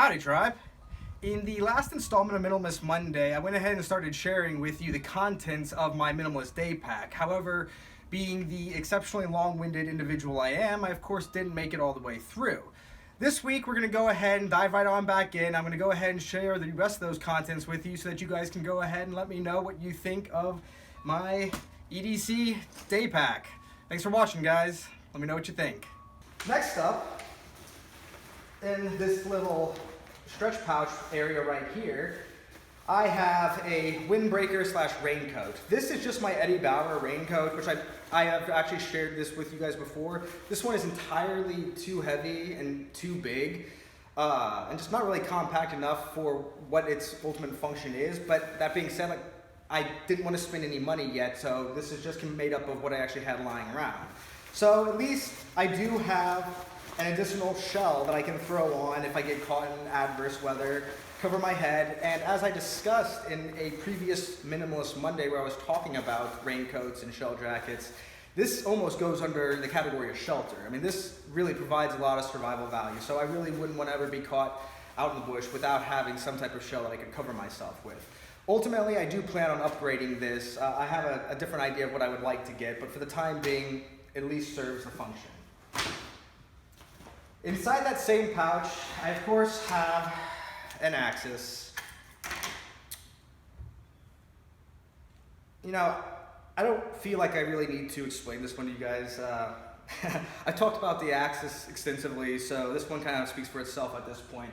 Howdy tribe! In the last installment of Minimalist Monday, I went ahead and started sharing with you the contents of my Minimalist Daypack. However, being the exceptionally long-winded individual I am, I of course didn't make it all the way through. This week we're going to go ahead and dive right on back in. I'm going to go ahead and share the rest of those contents with you so that you guys can go ahead and let me know what you think of my EDC Daypack. Thanks for watching, guys. Let me know what you think. Next up, in this little stretch pouch area right here, I have a Windbreaker / raincoat. This is just my Eddie Bauer raincoat, which I have actually shared this with you guys before. This one is entirely too heavy and too big, and just not really compact enough for what its ultimate function is. But that being said, I didn't want to spend any money yet, so this is just made up of what I actually had lying around. So at least I do have an additional shell that I can throw on if I get caught in adverse weather, cover my head, and as I discussed in a previous Minimalist Monday where I was talking about raincoats and shell jackets, this almost goes under the category of shelter. I mean, this really provides a lot of survival value, so I really wouldn't want to ever be caught out in the bush without having some type of shell that I could cover myself with. Ultimately, I do plan on upgrading this. I have a different idea of what I would like to get, but for the time being, it at least serves a function. Inside that same pouch, I of course have an axis. You know, I don't feel like I really need to explain this one to you guys. I've talked about the axis extensively, so this one kind of speaks for itself at this point.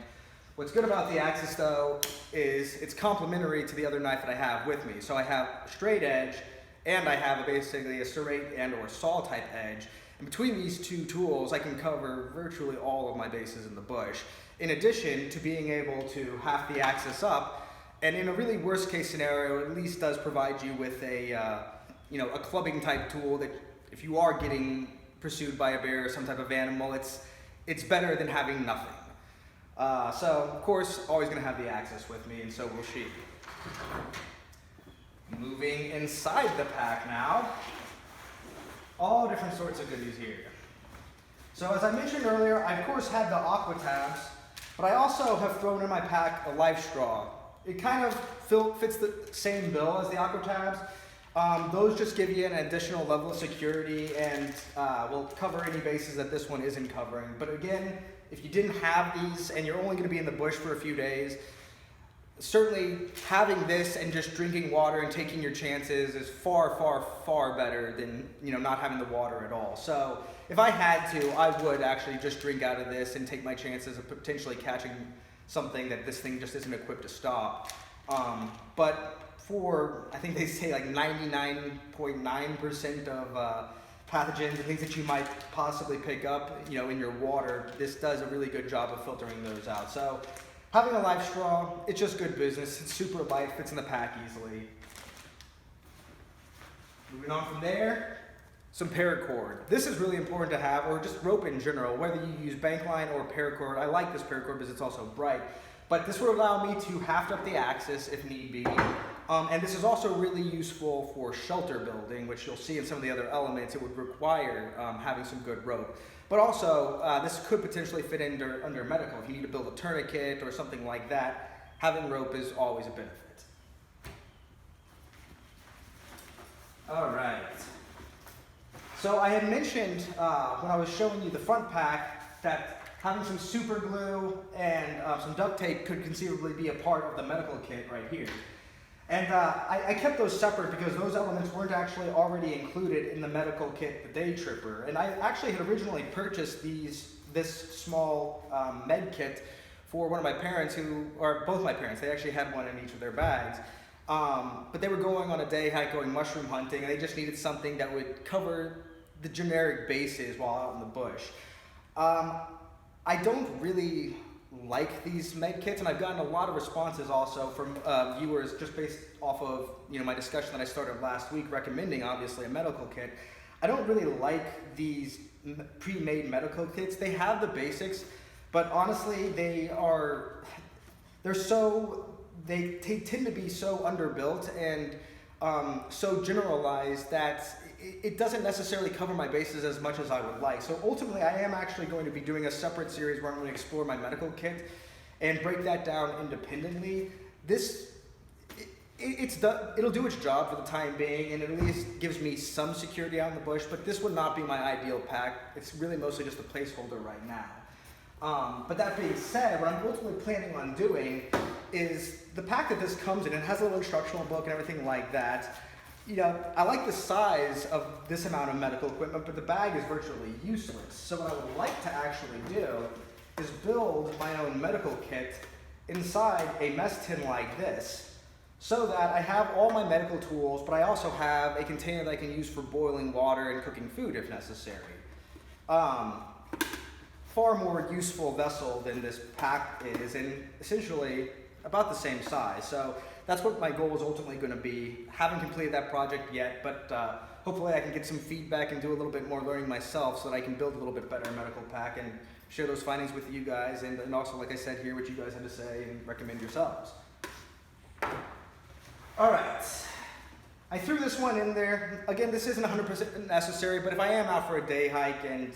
What's good about the axis though is it's complementary to the other knife that I have with me. So I have a straight edge and I have basically a serrate and or saw type edge. And between these two tools, I can cover virtually all of my bases in the bush. In addition to being able to half the axis up, and in a really worst case scenario, it at least does provide you with a clubbing type tool that if you are getting pursued by a bear or some type of animal, it's better than having nothing. So of course, always gonna have the axis with me, and so will she. Moving inside the pack now. All different sorts of goodies here. So as I mentioned earlier, I of course had the aqua tabs, but I also have thrown in my pack a life straw. It kind of fits the same bill as the aqua tabs. Those just give you an additional level of security and will cover any bases that this one isn't covering. But again, if you didn't have these and you're only going to be in the bush for a few days, certainly having this and just drinking water and taking your chances is far, far, far better than not having the water at all. So if I had to, I would actually just drink out of this and take my chances of potentially catching something that this thing just isn't equipped to stop. But for, I think they say like 99.9% of pathogens and things that you might possibly pick up, in your water, this does a really good job of filtering those out. So having a life straw, it's just good business. It's super light, fits in the pack easily. Moving on from there, some paracord. This is really important to have, or just rope in general, whether you use bank line or paracord. I like this paracord because it's also bright, but this would allow me to haft up the axis if need be. And this is also really useful for shelter building, which you'll see in some of the other elements. It would require having some good rope. But also, this could potentially fit under medical. If you need to build a tourniquet or something like that, having rope is always a benefit. All right. So I had mentioned when I was showing you the front pack that having some super glue and some duct tape could conceivably be a part of the medical kit right here. And I kept those separate because those elements weren't actually already included in the medical kit, the Day Tripper. And I actually had originally purchased this small med kit for one of my parents or both my parents. They actually had one in each of their bags. But they were going on a day hike, going mushroom hunting, and they just needed something that would cover the generic bases while out in the bush. I don't really like these med kits, and I've gotten a lot of responses also from viewers just based off of my discussion that I started last week recommending obviously a medical kit. I don't really like these pre-made medical kits. They have the basics, but honestly they tend to be so underbuilt and so generalized that it doesn't necessarily cover my bases as much as I would like. So ultimately, I am actually going to be doing a separate series where I'm going to explore my medical kit and break that down independently, it'll do its job for the time being, and it at least gives me some security out in the bush, but this would not be my ideal pack. It's really mostly just a placeholder right now. But that being said, what I'm ultimately planning on doing is the pack that this comes in, it has a little instructional book and everything like that. I like the size of this amount of medical equipment, but the bag is virtually useless. So what I would like to actually do is build my own medical kit inside a mess tin like this, so that I have all my medical tools, but I also have a container that I can use for boiling water and cooking food if necessary. Far more useful vessel than this pack is, and essentially about the same size. So that's what my goal is ultimately going to be. Haven't completed that project yet, but hopefully I can get some feedback and do a little bit more learning myself so that I can build a little bit better medical pack and share those findings with you guys, and also, like I said, hear what you guys have to say and recommend yourselves. All right, I threw this one in there. Again, this isn't 100% necessary, but if I am out for a day hike and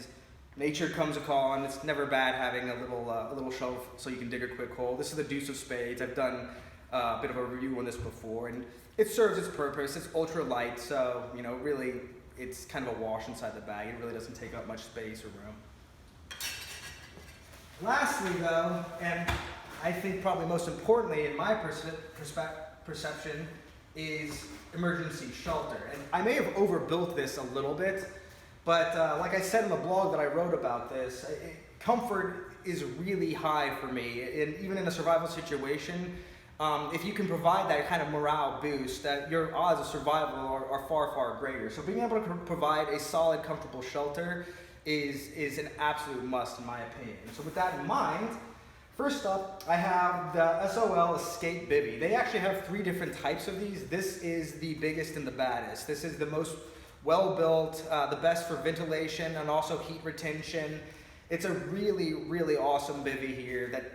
nature comes a call, and it's never bad having a little shelf so you can dig a quick hole. This is the deuce of spades. I've done a bit of a review on this before, and it serves its purpose. It's ultra light, so really it's kind of a wash inside the bag. It really doesn't take up much space or room. Lastly, though, and I think probably most importantly in my perception, is emergency shelter. And I may have overbuilt this a little bit, but like I said in the blog that I wrote about this, comfort is really high for me. And even in a survival situation, if you can provide that kind of morale boost, that your odds of survival are far, far greater. So being able to provide a solid, comfortable shelter is an absolute must in my opinion. So with that in mind, first up, I have the SOL Escape Bivy. They actually have 3 different types of these. This is the biggest and the baddest. This is the most well-built, the best for ventilation and also heat retention. It's a really, really awesome bivy here that,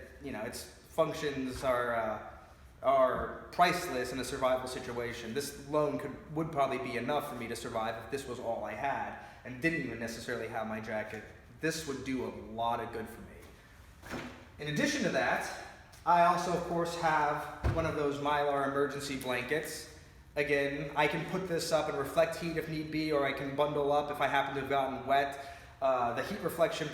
its functions are priceless in a survival situation. This alone would probably be enough for me to survive if this was all I had and didn't even necessarily have my jacket. This would do a lot of good for me. In addition to that, I also, of course, have one of those Mylar emergency blankets. Again, I can put this up and reflect heat if need be, or I can bundle up if I happen to have gotten wet. The heat reflection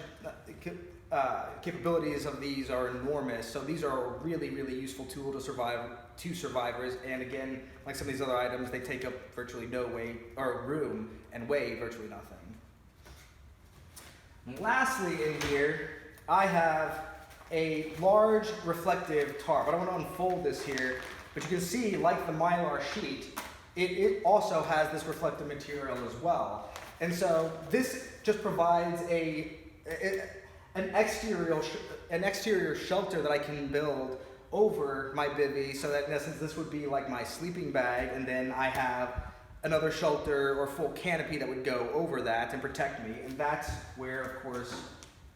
capabilities of these are enormous, so these are a really, really useful tool to survivors. And again, like some of these other items, they take up virtually no weight or room and weigh virtually nothing. And lastly, in here, I have a large reflective tarp. I don't want to unfold this here, but you can see, like the Mylar sheet, it also has this reflective material as well. And so this just provides an exterior shelter that I can build over my bivy, so that in essence this would be like my sleeping bag, and then I have another shelter or full canopy that would go over that and protect me. And that's where, of course,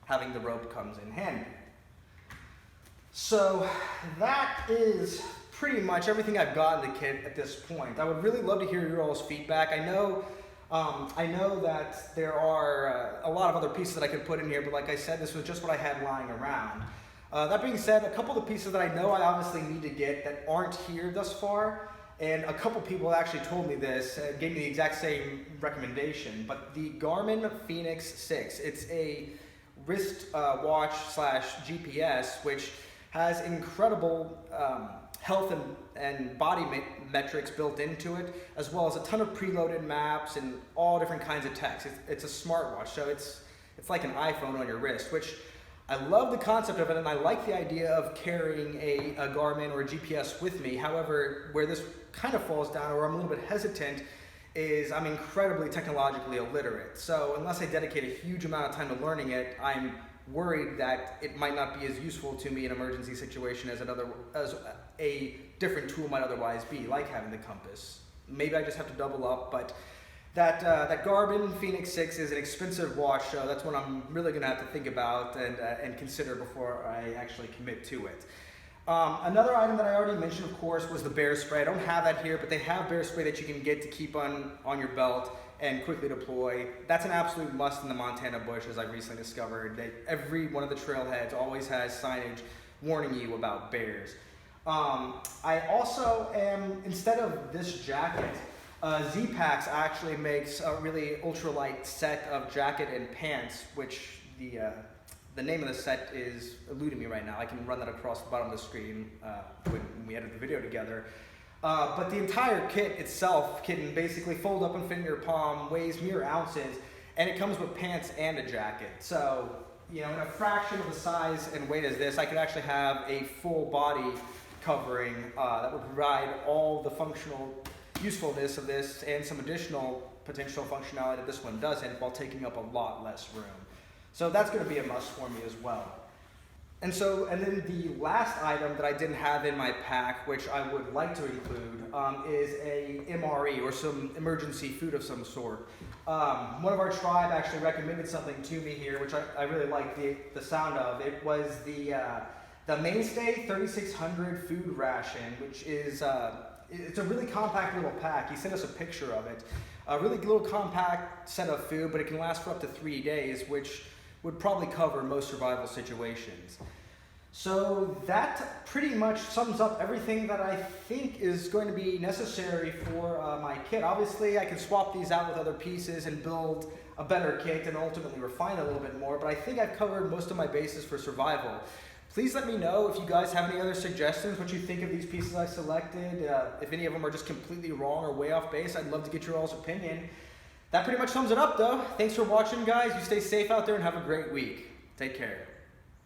having the rope comes in handy. So that is pretty much everything I've got in the kit at this point. I would really love to hear your all's feedback. I know that there are a lot of other pieces that I could put in here, but like I said, this was just what I had lying around. That being said, a couple of the pieces that I know I obviously need to get that aren't here thus far, and a couple people actually told me this, gave me the exact same recommendation, but the Garmin Fenix 6, it's a wrist watch / GPS, which has incredible health and body metrics built into it, as well as a ton of preloaded maps and all different kinds of text. It's a smartwatch, so it's like an iPhone on your wrist, which I love the concept of it, and I like the idea of carrying a Garmin or a GPS with me. However, where this kind of falls down, or I'm a little bit hesitant, is I'm incredibly technologically illiterate. So unless I dedicate a huge amount of time to learning it, I'm worried that it might not be as useful to me in an emergency situation as a different tool might otherwise be, like having the compass. Maybe I just have to double up, but that Garmin Fenix 6 is an expensive watch, so that's what I'm really going to have to think about and consider before I actually commit to it. Another item that I already mentioned, of course, was the bear spray. I don't have that here, but they have bear spray that you can get to keep on your belt and quickly deploy. That's an absolute must in the Montana bush, as I recently discovered. Every one of the trailheads always has signage warning you about bears. I also am, instead of this jacket, Z-Packs actually makes a really ultralight set of jacket and pants, which the name of the set is eluding me right now. I can run that across the bottom of the screen when we edit the video together. But the entire kit itself can basically fold up and fit in your palm, weighs mere ounces, and it comes with pants and a jacket. So, you know, in a fraction of the size and weight as this, I could actually have a full body covering that would provide all the functional usefulness of this and some additional potential functionality that this one doesn't, while taking up a lot less room. So that's going to be a must for me as well. And then the last item that I didn't have in my pack, which I would like to include, is a MRE, or some emergency food of some sort. One of our tribe actually recommended something to me here, which I really like the sound of. It was the Mainstay 3600 food ration, which is it's a really compact little pack. He sent us a picture of it. A really little compact set of food, but it can last for up to 3 days, which would probably cover most survival situations. So that pretty much sums up everything that I think is going to be necessary for my kit. Obviously, I can swap these out with other pieces and build a better kit and ultimately refine it a little bit more, but I think I've covered most of my bases for survival. Please let me know if you guys have any other suggestions, what you think of these pieces I selected. If any of them are just completely wrong or way off base, I'd love to get your all's opinion. That pretty much sums it up though. Thanks for watching, guys. You stay safe out there and have a great week. Take care.